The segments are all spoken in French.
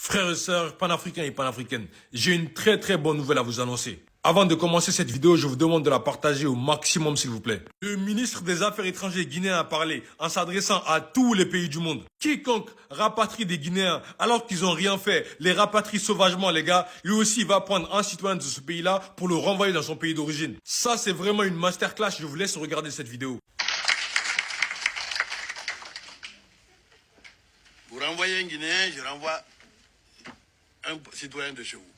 Frères et sœurs panafricains et panafricaines, j'ai une très bonne nouvelle à vous annoncer. Avant de commencer cette vidéo, je vous demande de la partager au maximum s'il vous plaît. Le ministre des Affaires étrangères guinéen a parlé en s'adressant à tous les pays du monde. Quiconque rapatrie des Guinéens alors qu'ils n'ont rien fait, les rapatrie sauvagement les gars, lui aussi va prendre un citoyen de ce pays-là pour le renvoyer dans son pays d'origine. Ça c'est vraiment une masterclass, je vous laisse regarder cette vidéo. Vous renvoyez un Guinéen, je renvoie un citoyen de chez vous.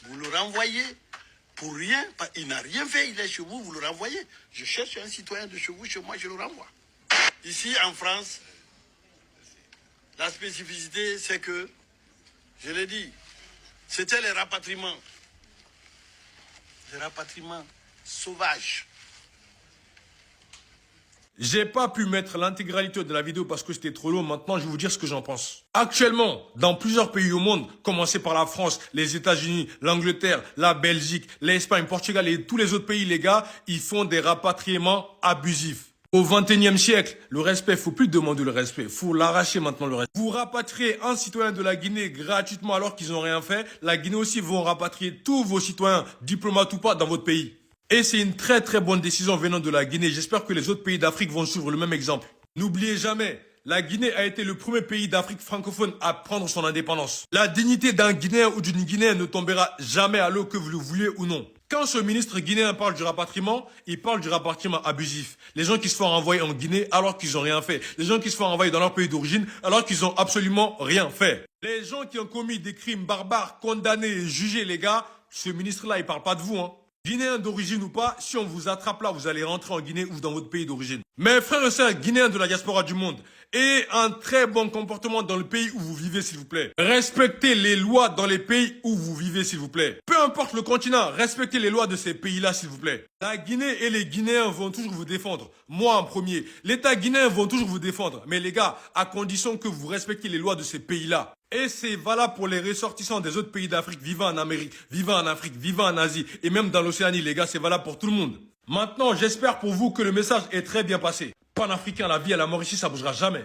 Vous le renvoyez pour rien, il n'a rien fait, il est chez vous, vous le renvoyez. Je cherche un citoyen de chez vous, chez moi, je le renvoie. Ici, en France, la spécificité, c'est que, je l'ai dit, c'était les rapatriements sauvages. J'ai pas pu mettre l'intégralité de la vidéo parce que c'était trop long. Maintenant, je vais vous dire ce que j'en pense. Actuellement, dans plusieurs pays au monde, commencé par la France, les États-Unis, l'Angleterre, la Belgique, l'Espagne, le Portugal et tous les autres pays, les gars, ils font des rapatriements abusifs. Au 21e siècle, le respect, faut plus demander le respect, faut l'arracher maintenant le respect. Vous rapatriez un citoyen de la Guinée gratuitement alors qu'ils n'ont rien fait, la Guinée aussi vont rapatrier tous vos citoyens, diplomates ou pas, dans votre pays. Et c'est une très bonne décision venant de la Guinée. J'espère que les autres pays d'Afrique vont suivre le même exemple. N'oubliez jamais, la Guinée a été le premier pays d'Afrique francophone à prendre son indépendance. La dignité d'un Guinéen ou d'une Guinéenne ne tombera jamais à l'eau que vous le vouliez ou non. Quand ce ministre guinéen parle du rapatriement, il parle du rapatriement abusif. Les gens qui se font renvoyer en Guinée alors qu'ils n'ont rien fait. Les gens qui se font renvoyer dans leur pays d'origine alors qu'ils n'ont absolument rien fait. Les gens qui ont commis des crimes barbares, condamnés et jugés, les gars, ce ministre-là, il parle pas de vous, hein. Guinéen d'origine ou pas, si on vous attrape là, vous allez rentrer en Guinée ou dans votre pays d'origine. Mes frères et sœurs guinéens de la diaspora du monde, ayez un très bon comportement dans le pays où vous vivez, s'il vous plaît. Respectez les lois dans les pays où vous vivez, s'il vous plaît. Peu importe le continent, respectez les lois de ces pays-là, s'il vous plaît. La Guinée et les Guinéens vont toujours vous défendre. Moi en premier. L'État guinéen vont toujours vous défendre. Mais les gars, à condition que vous respectiez les lois de ces pays-là. Et c'est valable pour les ressortissants des autres pays d'Afrique vivant en Amérique, vivant en Afrique, vivant en Asie et même dans l'Océanie, les gars, c'est valable pour tout le monde. Maintenant, j'espère pour vous que le message est très bien passé. Panafricain, la vie à la mort ici, ça bougera jamais.